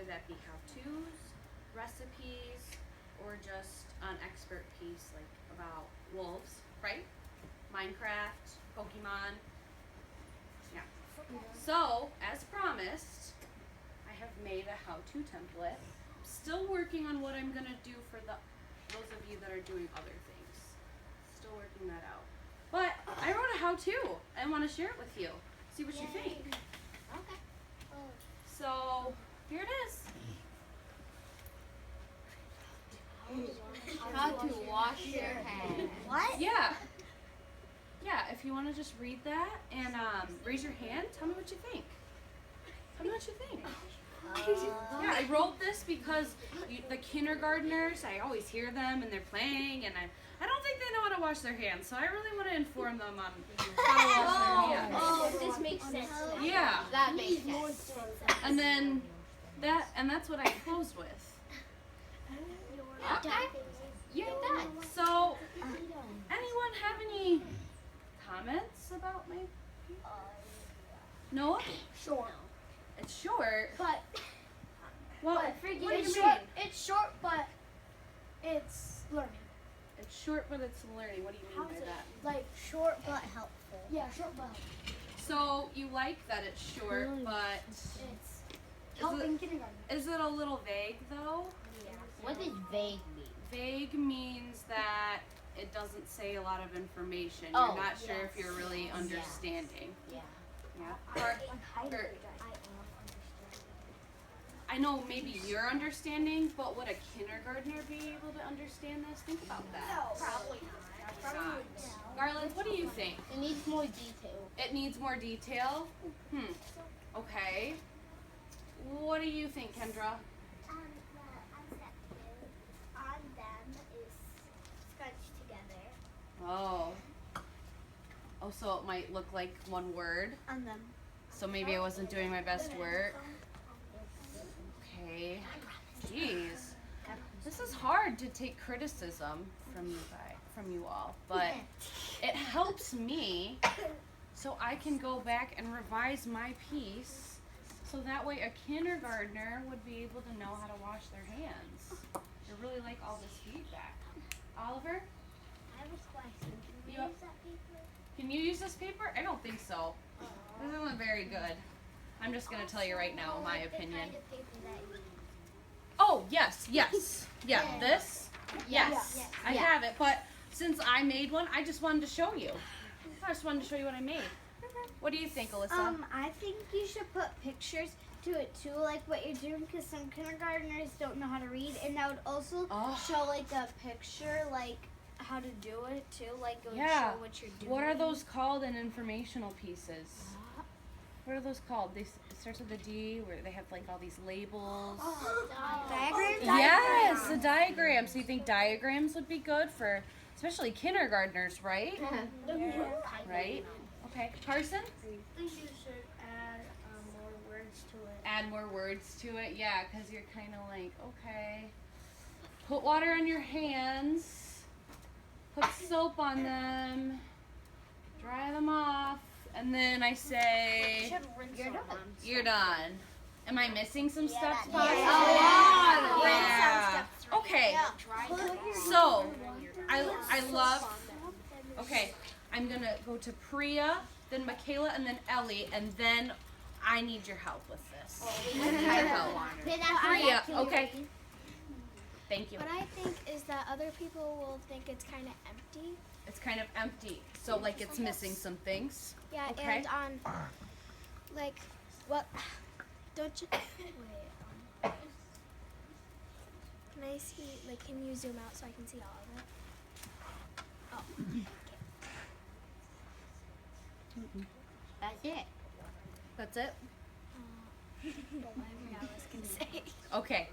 that be how-tos, recipes, or just an expert piece like about wolves, right? Minecraft, Pokemon. Yeah. So, as promised, I have made a how-to template. Still working on what I'm gonna do for those of you that are doing other things. Still working that out. But I wrote a how-to. I want to share it with you. See what you think. Okay. So here it is. How to wash your hands. What? Yeah. Yeah. If you want to just read that and raise your hand, tell me what you think. Tell me what you think. Yeah, I wrote this because the kindergartners, I always hear them and they're playing, and I don't think they know how to wash their hands, so I really want to inform them on how to wash their hands. Oh, this makes sense. Yeah, That makes sense. and then that's what I closed with. Okay. You're done. So, anyone have any comments about my? No? Short. It's short. But What do you mean? It's short, but it's learning. It's short, but it's learning. What do you mean by that? Like short but helpful. Yeah, short but helpful. So you like that it's short, but It's helping kindergarten. is it a little vague though? What does vague mean? Vague means that it doesn't say a lot of information. Oh, You're not sure if you're really understanding. Yeah. Yeah. Or I know maybe you're understanding, but would a kindergartner be able to understand this? Think about that. Probably not. Garland, what do you think? It needs more detail. It needs more detail? Okay. What do you think, Kendra? On them is scrunched together. Oh. Oh, so it might look like one word. On them. So maybe I wasn't doing my best work. Okay. Jeez. This is hard to take criticism from you all, but it helps me so I can go back and revise my piece so that way a kindergartner would be able to know how to wash their hands. I really like all this feedback. Oliver, I have a question. Can you use that paper? can you use this paper? I don't think so. This isn't very good. I'm just going to tell you right now my opinion. Oh, yes. Yeah, this? Yes. Yeah. I have it, but since I made one, I just wanted to show you. I just wanted to show you what I made. What do you think, Alyssa? I think you should put pictures to it too, like what you're doing, because some kindergartners don't know how to read, and that would also show like a picture, like how to do it too, like it would show what you're doing. What are those called in informational pieces? What are those called? It starts with a D, where they have like all these labels. Diagrams? Yes, the diagrams. So you think diagrams would be good for, especially kindergartners, right? Right? Okay. Carson? I think you should add more words to it. Add more words to it, yeah, because you're kind of like, okay. Put water on your hands. Put soap on them. Dry them off. And then I say, you're done. Am I missing some steps, possibly? Yeah. Okay. So, I love, okay, I'm going to go to Priya, then Michaela, and then Ellie, and then I need your help with this. I need your help. Priya, okay. Thank you. What I think is that other people will think it's kind of empty. It's kind of empty, so like it's missing some things. Yeah, Okay. and like, what? Don't you? Wait. Can I see? Like, can you zoom out so I can see all of it? Oh. That's it. That's it? I forgot what I was gonna say. Okay.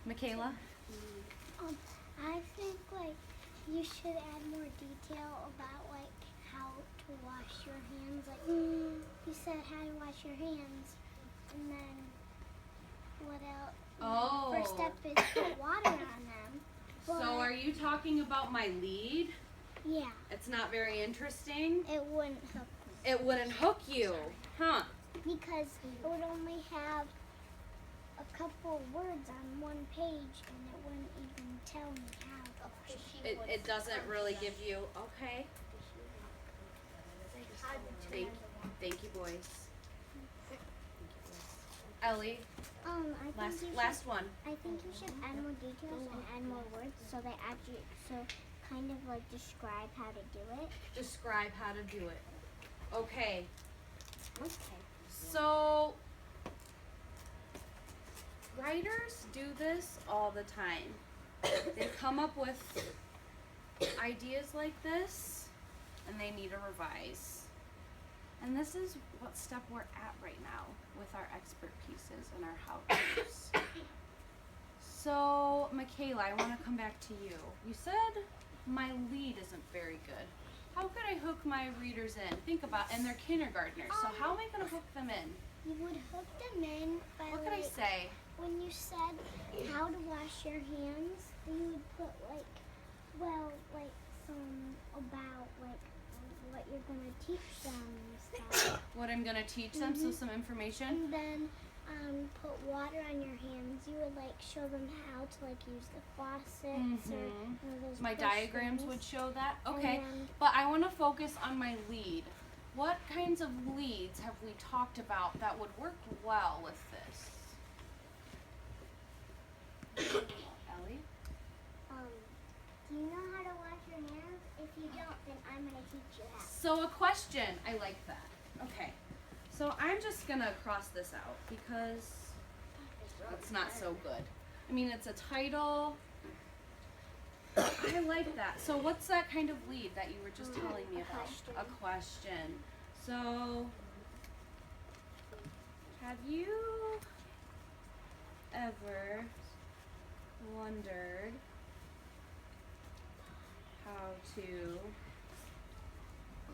Michaela? I think like you should add more detail about like how to wash your hands. Like you said how to wash your hands, and then what else? Oh. First step is put water on them. So are you talking about my lead? Yeah, It's not very interesting. it wouldn't help It wouldn't hook you, huh? because it would only have a couple words on one page and it wouldn't even tell me how. It doesn't really give you, okay. Thank you, boys. Ellie, I think you last one. I think you should add more details and add more words so they actually kind of like describe how to do it. Describe how to do it. Okay. Okay. So, writers do this all the time. They come up with ideas like this, and they need to revise. And this is what step we're at right now with our expert pieces and our how-tos. So, Michaela, I want to come back to you. You said my lead isn't very good. How could I hook my readers in? Think about, and they're kindergartners, so how am I going to hook them in? You would hook them in by What could I say? when you said how to wash your hands, you would put some about what you're gonna teach them and stuff. What I'm going to teach them, so some information. And then put water on your hands. You would show them how to use the faucets or those. My push diagrams things. would show that. Okay, then- but I want to focus on my lead. What kinds of leads have we talked about that would work well with this? Ellie? Do you know how to wash your hands? If you don't, then I'm gonna teach you how. So a question. I like that. Okay. So I'm just going to cross this out because it's not so good. I mean, it's a title. I like that. So what's that kind of lead that you were just telling me about? Question. A question. So have you ever wondered how to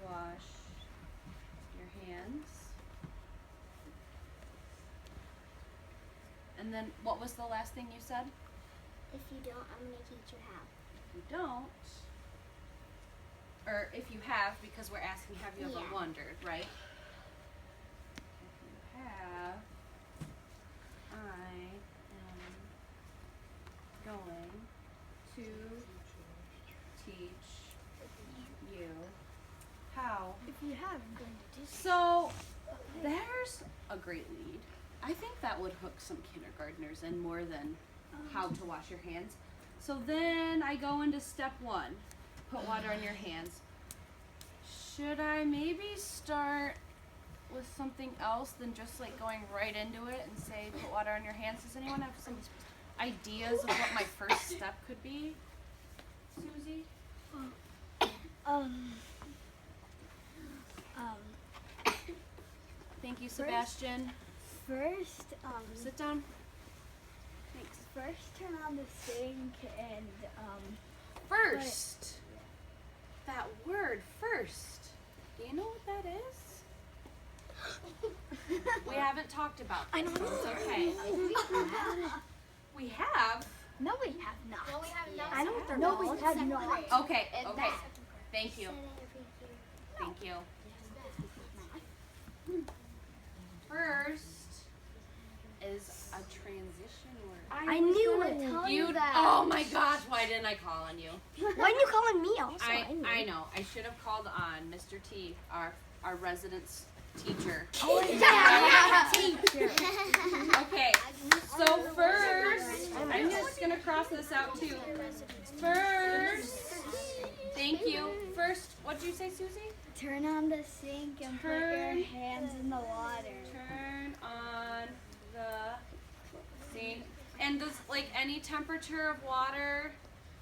wash your hands? And then what was the last thing you said? If you don't, I'm gonna teach you how. If you don't, or if you have, because we're asking, have you ever Yeah. wondered, right? If you have, I am going to teach you how. If you have, I'm going to do So, there's a great lead. I think that would hook some kindergartners in more than how to wash your hands. So then I go into step 1, put water on your hands. Should I maybe start with something else than just going right into it and say put water on your hands? Does anyone have some ideas of what my first step could be? Susie? Thank you, Sebastian. First, Sit down. thanks. First, turn on the sink and First. That word, first. Do you know what that is? We haven't talked about this. It's okay. We have? no, we have not. No, we have not. I don't know. No, we have not. Okay, okay. Thank you. Said it every year. Thank you. First is a transition word. I knew it. You, oh my gosh, why didn't I call on you? Why are you calling me also? I know. I should have called on Mr. T, our residence teacher. Oh, yeah. Teacher. Okay, so first, I'm just gonna cross this out too. First, thank you. First, what'd you say, Susie? Turn on the sink and put your hands in the water. Turn on the sink. And does any temperature of water?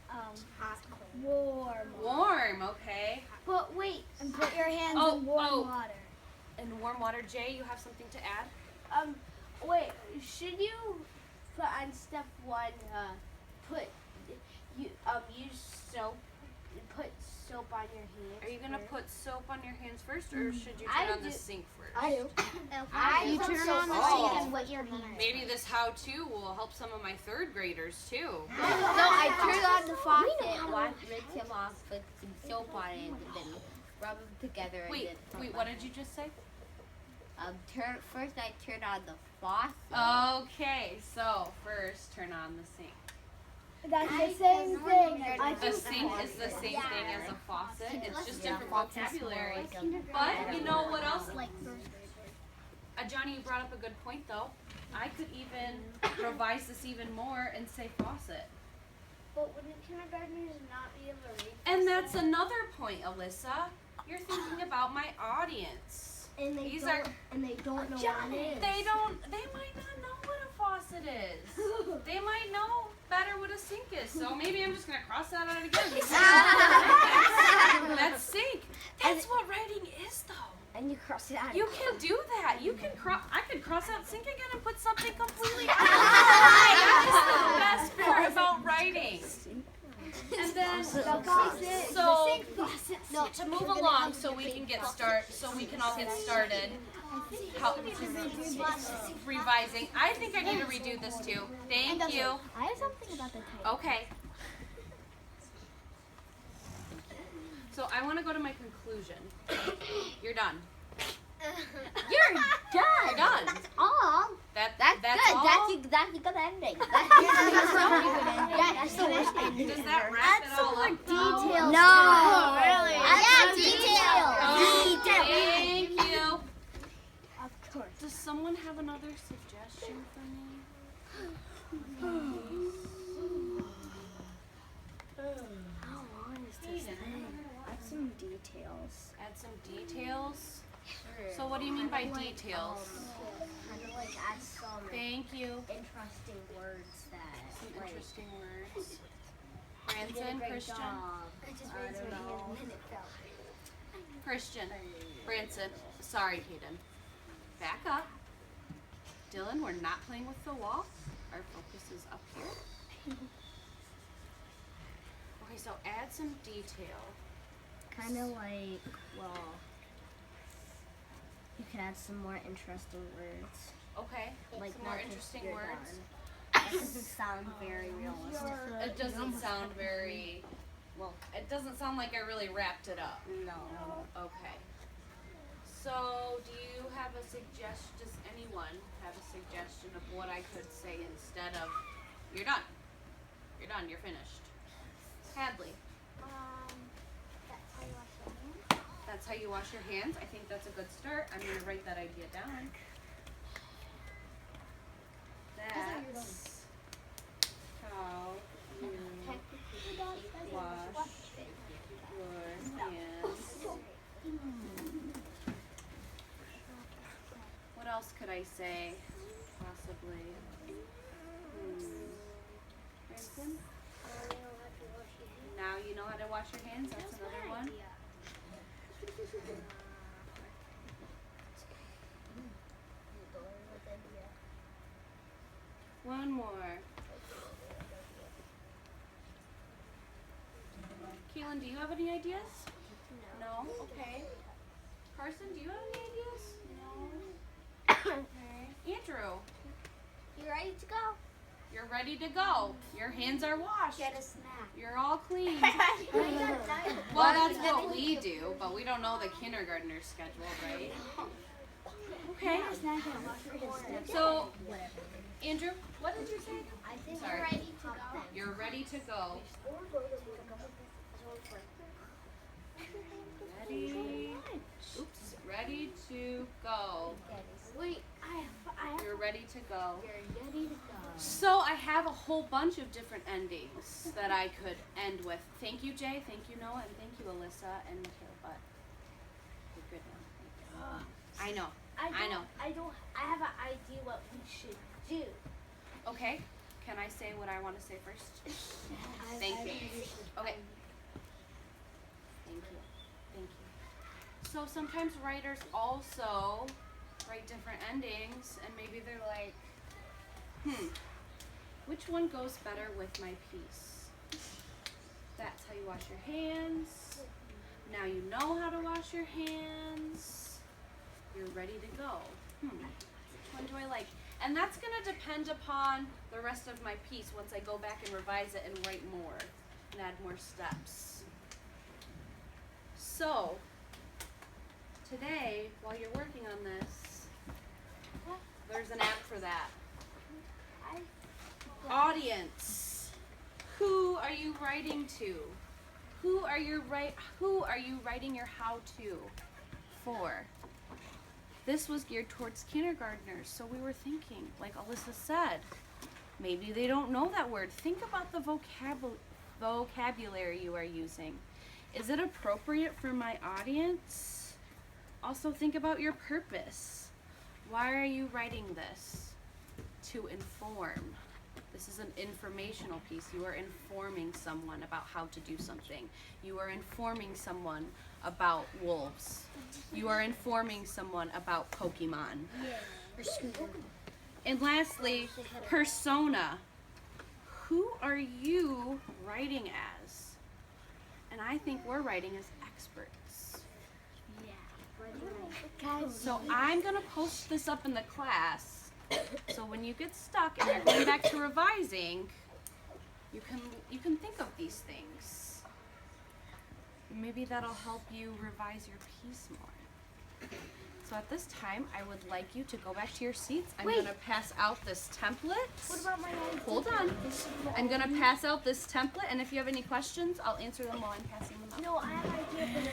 Hot, warm. Warm, okay. But wait. And put your hands Oh, in warm oh. water. And warm water. Jay, you have something to add? Wait. Should you put on step 1? Use soap. Put soap on your hands. Are you gonna put soap on your hands first, or should you I turn on the do. sink first? I do. I put turn soap on the Oh. sink and put your hands. Maybe this how-to will help some of my third graders too. No, I turn on the faucet, rinse them off, put some soap on it, and then rub them together. Wait, and then what did you just say? First I turn on the faucet. Okay, so first turn on the sink. That's the same thing. A sink is the same thing as a faucet. It's just different vocabulary. But you know what else? Johnny, you brought up a good point though. I could even revise this even more and say faucet. But wouldn't kindergartners not be able to read? And that's another point, Alyssa. You're thinking about my audience. And they don't know what it is. They might not know what a faucet is. They might know better what a sink is. So maybe I'm just gonna cross that out again. That's sink. That's what writing is though. And you cross it out. You can do that. You can I could cross out sink again and put something completely else. That is the best part about writing. And then to move along so we can all get started revising. I think I need to redo this too. Thank you. I have something about the title. Okay. So I want to go to my conclusion. You're done. You're done. You're done. All. That's good. all? That's a good ending. That's the worst ending. Does that wrap it all up? Details. No, really. Oh, Details. thank you. Of course. Does someone have another suggestion for me? How long is this thing? Add some details. Add some details. So what do you mean by details? Kind of like add some Thank you. interesting words that Some like, interesting words. you did a Branson, great Christian. job. I don't know. Christian, Branson. Sorry, Hayden. Back up. Dylan, we're not playing with the wall. Our focus is up here. Okay, so add some detail. Kind of like, well, you can add some more interesting words. Okay, Like some more not just interesting you're words. done. That doesn't sound very realistic. It doesn't sound very, well, it doesn't sound like I really wrapped it up. No. Okay. So, do you have a suggestion, does anyone have a suggestion of what I could say instead of, you're done. You're done, you're finished. Hadley, That's how you wash your that's how you wash your hands. hands. I think that's a good start. I'm going to write that idea down. That's how you wash your hands. What else could I say? Possibly. Branson? Now you know how to wash your hands. That's another one. One more. Kaylin, do you have any ideas? No? Okay. Carson, do you have any ideas? No. Okay. Andrew, You ready to go? you're ready to go. Your hands are washed. Get a snack. You're all clean. Well, that's what we do, but we don't know the kindergartner schedule, right? Okay. So, Andrew, what did you say? I think Sorry. we're ready to go. You're ready to go. Ready. Oops. Ready to go. Wait, You're ready to go. you're ready to go. So I have a whole bunch of different endings that I could end with. Thank you, Jay. Thank you, Noah. And thank you, Alyssa and Michaela. But you're good now. I know. I know. I have an idea what we should do. Okay. Can I say what I want to say first? Thank you. Okay. Thank you. Thank you. So sometimes writers also write different endings, and maybe they're like, which one goes better with my piece? That's how you wash your hands. Now you know how to wash your hands. You're ready to go. Which one do I like? And that's going to depend upon the rest of my piece once I go back and revise it and write more and add more steps. So, today, while you're working on this, There's an app for that. Audience. Who are you writing to? Who are you writing your how-to for? This was geared towards kindergartners, so we were thinking, like Alyssa said, maybe they don't know that word. Think about the vocabulary you are using. Is it appropriate for my audience? Also think about your purpose. Why are you writing this? To inform. This is an informational piece. You are informing someone about how to do something. You are informing someone about wolves. You are informing someone about Pokemon. And lastly, persona. Who are you writing as? And I think we're writing as experts. So I'm going to post this up in the class. So when you get stuck and you're going back to revising, you can think of these things. Maybe that'll help you revise your piece more. So at this time, I would like you to go back to your seats. I'm going to pass out this template. What about my idea? Hold on. I'm going to pass out this template, and if you have any questions, I'll answer them while I'm passing them out. No, I have an idea for the